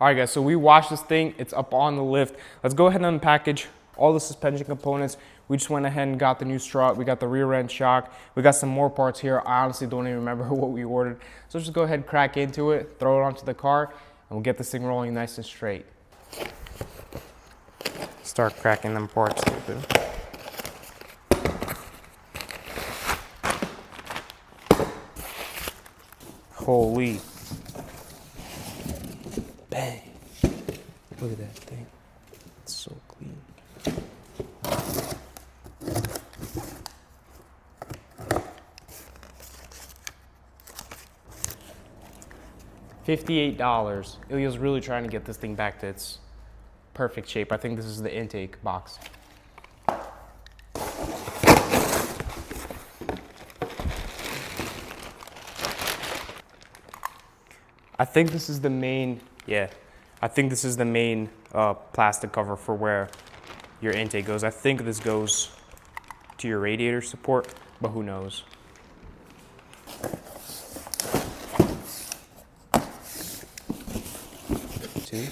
All right, guys, so we washed this thing. It's up on the lift. Let's go ahead and unpackage all the suspension components. We just went ahead and got the new strut. We got the rear end shock. We got some more parts here. I honestly don't even remember what we ordered. So let's just go ahead and crack into it, throw it onto the car, and we'll get this thing rolling nice and straight. Start cracking them parts open. Holy. Bang. Look at that thing. It's so clean. $58. Ilya's really trying to get this thing back to its perfect shape. I think this is the intake box. I think this is the main, I think this is the main plastic cover for where your intake goes. I think this goes to your radiator support, but who knows? Two.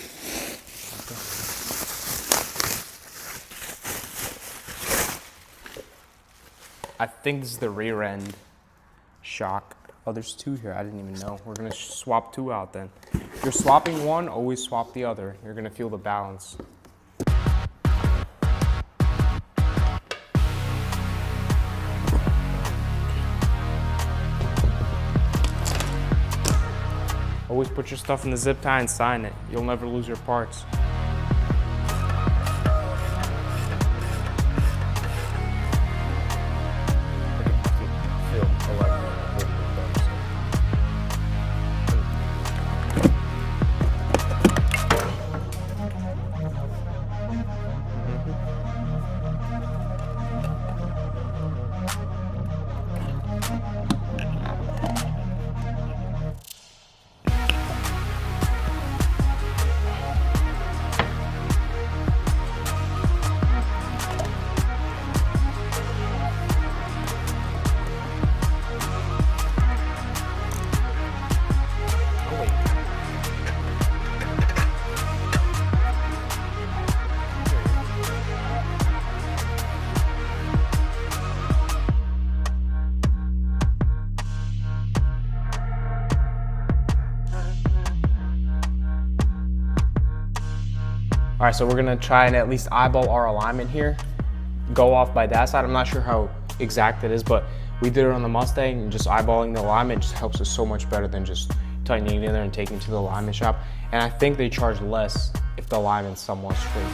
I think this is the rear end shock. Oh, there's two here. I didn't even know. We're gonna swap two out then. If you're swapping one, always swap the other. You're gonna feel the balance. Always put your stuff in the zip tie and sign it. You'll never lose your parts. All right, so we're gonna try and at least eyeball our alignment here. Go off by that side. I'm not sure how exact it is, but we did it on the Mustang, and just eyeballing the alignment just helps us so much better than just tightening it in there and taking it to the alignment shop. And I think they charge less if the alignment's somewhat straight.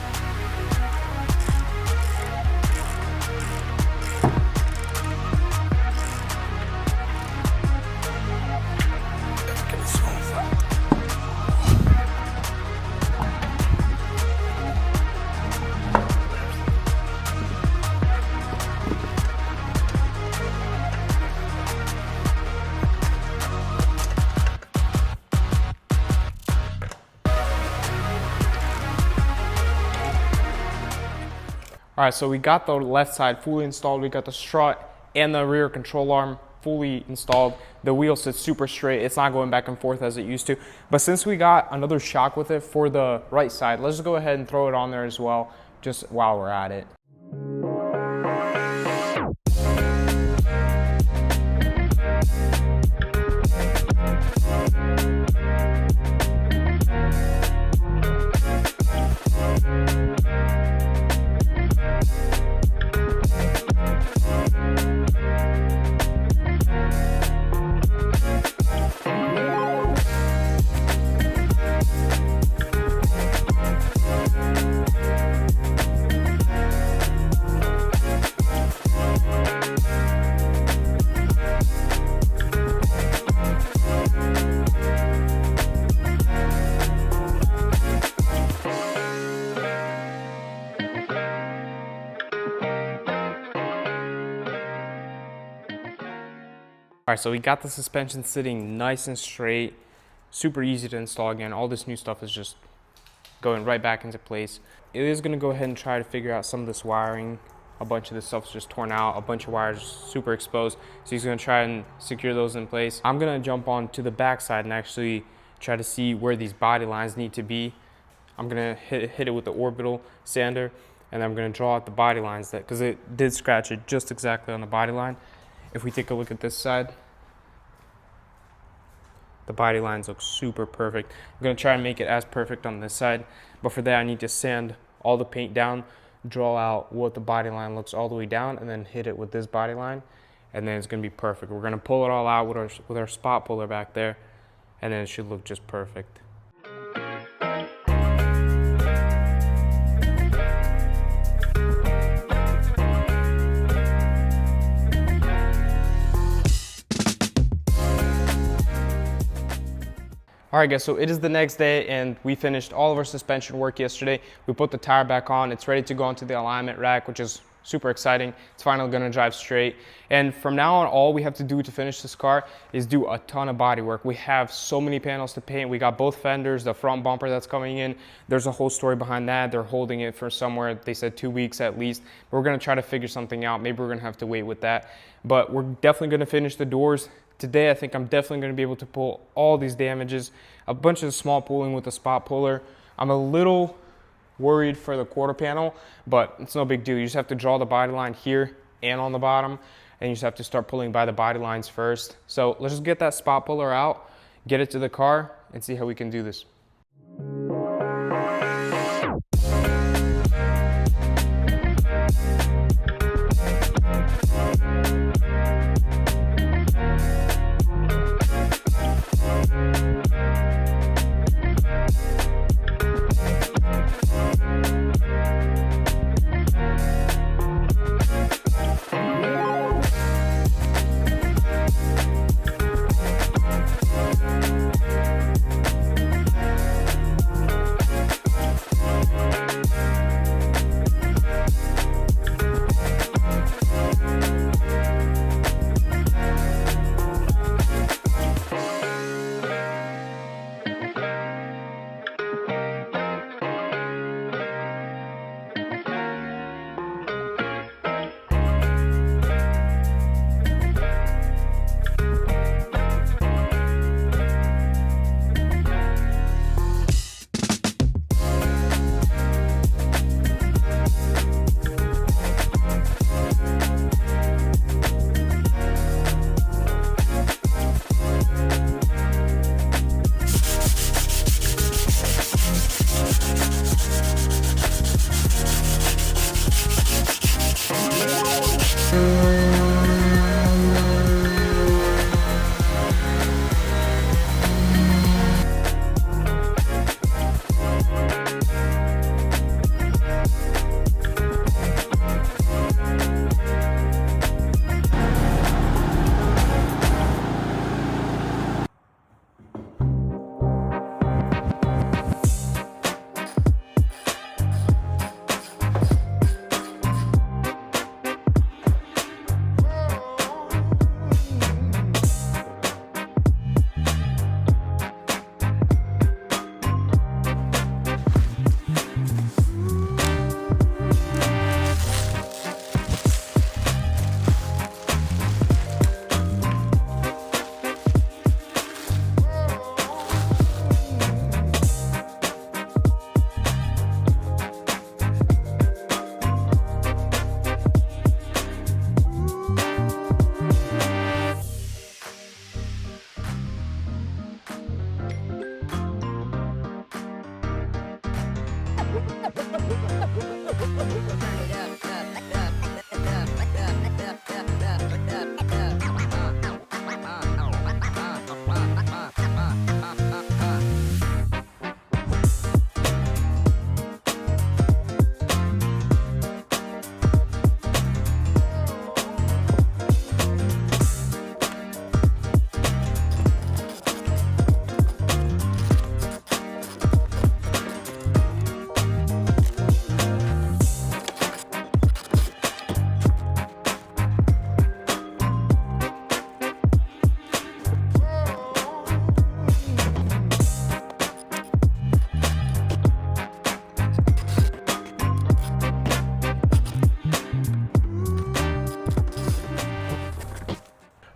All right, so we got the left side fully installed. We got the strut and the rear control arm fully installed. The wheel sits super straight. It's not going back and forth as it used to. But since we got another shock with it for the right side, let's just go ahead and throw it on there as well, just while we're at it. All right, so we got the suspension sitting nice and straight, super easy to install again. All this new stuff is just going right back into place. It is gonna go ahead and try to figure out some of this wiring. A bunch of this stuff's just torn out, a bunch of wires super exposed. So he's gonna try and secure those in place. I'm gonna jump on to the back side and actually try to see where these body lines need to be. I'm gonna hit it with the orbital sander, and I'm gonna draw out the body lines, that because it did scratch it just exactly on the body line. If we take a look at this side, the body lines look super perfect. I'm gonna try and make it as perfect on this side, but for that I need to sand all the paint down, draw out what the body line looks all the way down, and then hit it with this body line, and then it's gonna be perfect. We're gonna pull it all out with our spot puller back there, and then it should look just perfect. All right guys, so it is the next day and we finished all of our suspension work yesterday. We put the tire back on, it's ready to go into the alignment rack, which is super exciting. It's finally gonna drive straight. And from now on, all we have to do to finish this car is do a ton of body work. We have so many panels to paint. We got both fenders, the front bumper that's coming in. There's a whole story behind that. They're holding it for somewhere, they said 2 weeks at least. But we're gonna try to figure something out. Maybe we're gonna have to wait with that. But we're definitely gonna finish the doors. Today, I think I'm definitely going to be able to pull all these damages, a bunch of small pulling with the spot puller. I'm a little worried for the quarter panel, but it's no big deal. You just have to draw the body line here and on the bottom, and you just have to start pulling by the body lines first. So let's just get that spot puller out, get it to the car, and see how we can do this.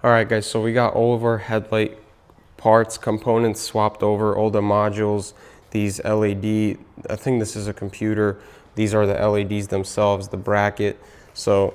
All right guys, so we got all of our headlight parts, components swapped over, all the modules, these LED, I think this is a computer. These are the LEDs themselves, the bracket. So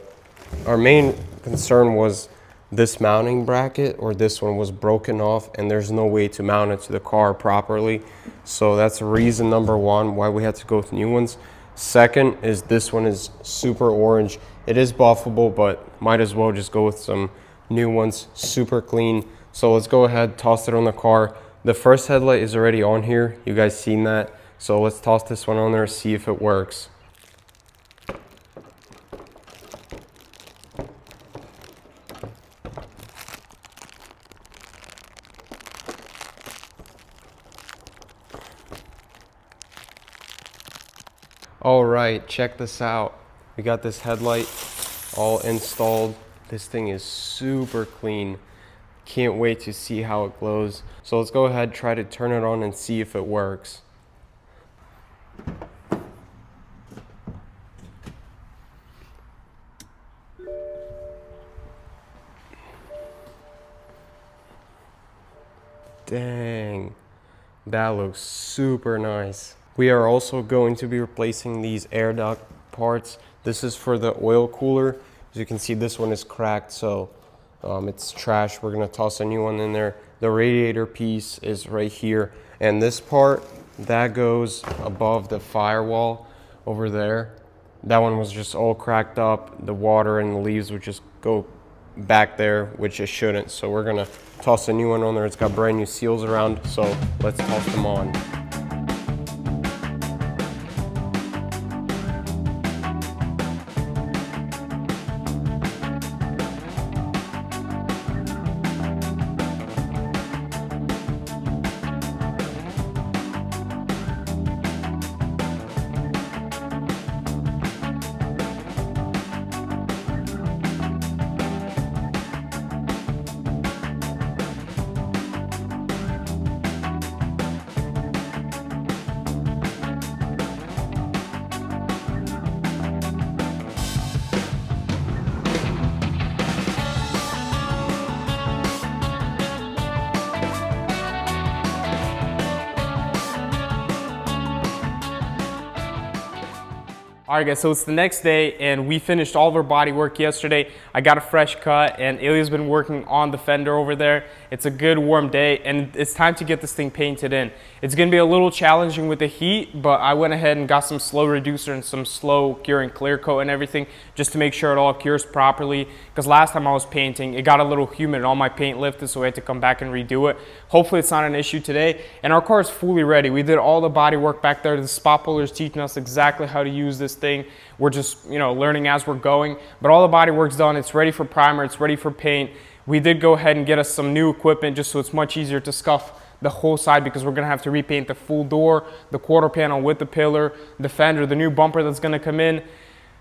our main concern was this mounting bracket, or this one was broken off and there's no way to mount it to the car properly. So that's reason number one why we had to go with new ones. Second is this one is super orange. It is buffable, but might as well just go with some new ones, super clean. So let's go ahead, toss it on the car. The first headlight is already on here. You guys seen that? So let's toss this one on there, see if it works. All right, check this out. We got this headlight all installed. This thing is super clean. Can't wait to see how it glows. So let's go ahead, try to turn it on and see if it works. Dang, that looks super nice. We are also going to be replacing these air duct parts. This is for the oil cooler. As you can see, this one is cracked, so it's trash. We're gonna toss a new one in there. The radiator piece is right here. And this part, that goes above the firewall over there. That one was just all cracked up. The water and the leaves would just go back there, which it shouldn't. So we're gonna toss a new one on there. It's got brand new seals around, so let's toss them on. All right guys, so it's the next day and we finished all of our body work yesterday. I got a fresh cut and Ilya's been working on the fender over there. It's a good warm day and it's time to get this thing painted in. It's gonna be a little challenging with the heat, but I went ahead and got some slow reducer and some slow curing clear coat and everything just to make sure it all cures properly. Because last time I was painting, it got a little humid and all my paint lifted, so I had to come back and redo it. Hopefully it's not an issue today. And our car is fully ready. We did all the body work back there. The spot puller is teaching us exactly how to use this thing. We're just, learning as we're going, but all the body work's done. It's ready for primer, it's ready for paint. We did go ahead and get us some new equipment just so it's much easier to scuff the whole side, because we're gonna have to repaint the full door, the quarter panel with the pillar, the fender, the new bumper that's gonna come in.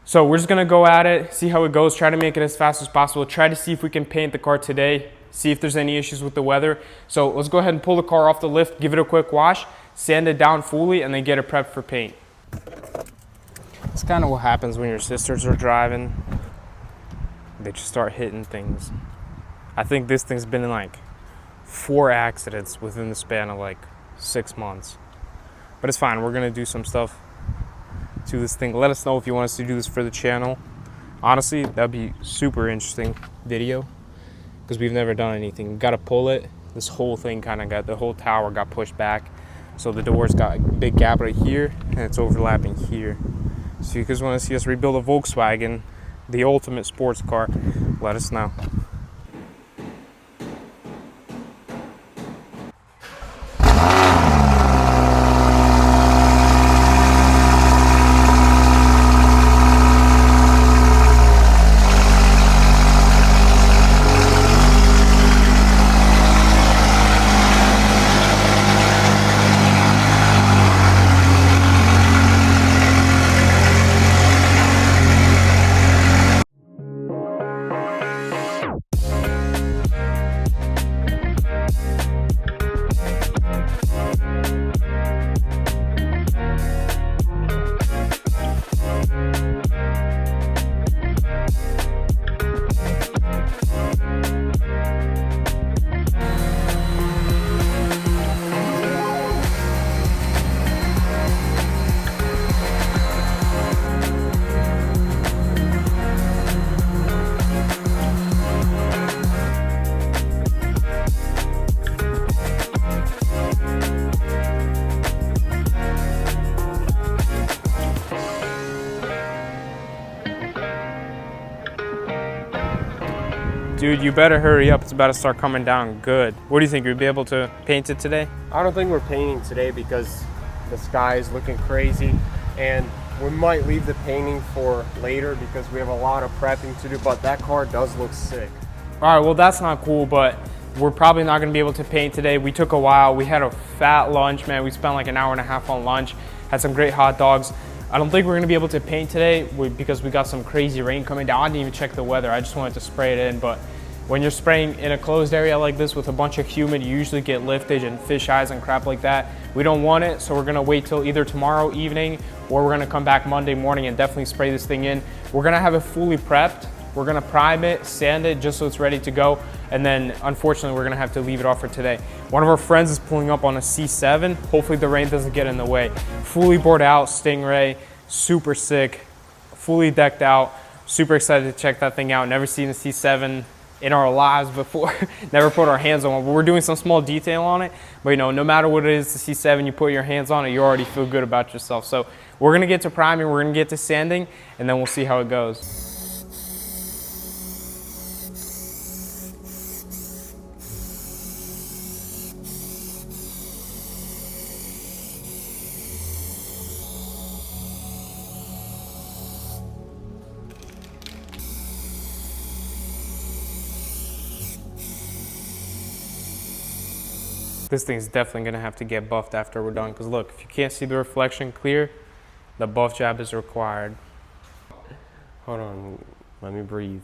So we're just gonna go at it, see how it goes, try to make it as fast as possible, try to see if we can paint the car today, see if there's any issues with the weather. So let's go ahead and pull the car off the lift, give it a quick wash, sand it down fully, and then get it prepped for paint. It's kind of what happens when your sisters are driving. They just start hitting things. I think this thing's been in like 4 accidents within the span of like 6 months. But it's fine, we're gonna do some stuff to this thing. Let us know if you want us to do this for the channel. Honestly, that'd be super interesting video, because we've never done anything. Gotta pull it. This whole thing the whole tower got pushed back. So the door's got a big gap right here, and it's overlapping here. So you guys want to see us rebuild a Volkswagen, the ultimate sports car, let us know. Dude, you better hurry up. It's about to start coming down good. What do you think? You'll be able to paint it today? I don't think we're painting today because the sky is looking crazy, and we might leave the painting for later because we have a lot of prepping to do, but that car does look sick. All right, well, that's not cool, but we're probably not gonna be able to paint today. We took a while. We had a fat lunch, man. We spent like an hour and a half on lunch, had some great hot dogs. I don't think we're gonna be able to paint today because we got some crazy rain coming down. I didn't even check the weather. I just wanted to spray it in, but when you're spraying in a closed area like this with a bunch of humid, you usually get liftage and fish eyes and crap like that. We don't want it, so we're gonna wait till either tomorrow evening or we're gonna come back Monday morning and definitely spray this thing in. We're gonna have it fully prepped. We're gonna prime it, sand it just so it's ready to go. And then unfortunately, we're gonna have to leave it off for today. One of our friends is pulling up on a C7. Hopefully the rain doesn't get in the way. Fully bored out Stingray, super sick, fully decked out. Super excited to check that thing out. Never seen a C7 in our lives before. Never put our hands on one, but we're doing some small detail on it. But you know, no matter what it is, the C7, you put your hands on it, you already feel good about yourself. So we're gonna get to priming, we're gonna get to sanding, and then we'll see how it goes. This thing's definitely gonna have to get buffed after we're done, because look, if you can't see the reflection clear, the buff job is required. Hold on, let me breathe.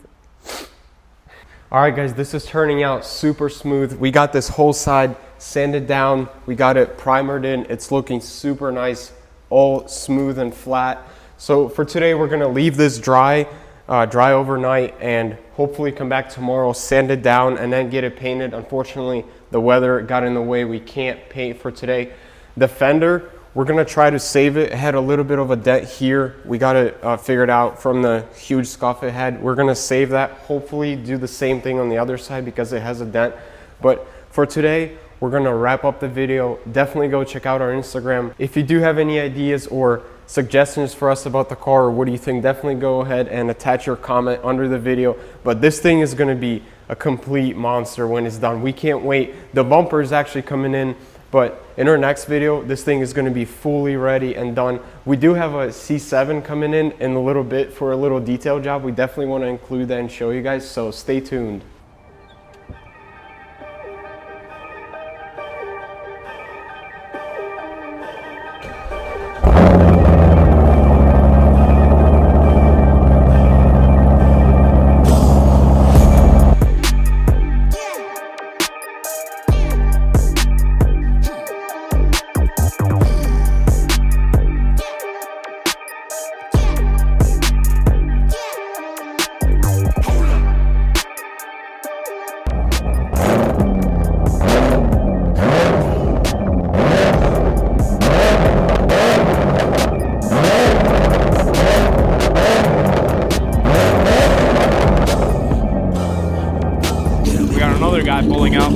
All right, guys, this is turning out super smooth. We got this whole side sanded down. We got it primered in. It's looking super nice, all smooth and flat. So for today, we're gonna leave this dry overnight and hopefully come back tomorrow, sand it down, and then get it painted. Unfortunately, the weather got in the way. We can't paint for today. The fender, we're gonna try to save it. It had a little bit of a dent here. We got it figured out from the huge scuff it had. We're gonna save that. Hopefully do the same thing on the other side because it has a dent. But for today, we're gonna wrap up the video. Definitely go check out our Instagram. If you do have any ideas or suggestions for us about the car, or what do you think, definitely go ahead and attach your comment under the video. But this thing is going to be a complete monster when it's done. We can't wait. The bumper is actually coming in, but in our next video, this thing is going to be fully ready and done. We do have a C7 coming in a little bit for a little detail job. We definitely want to include that and show you guys, so stay tuned. Guy pulling out.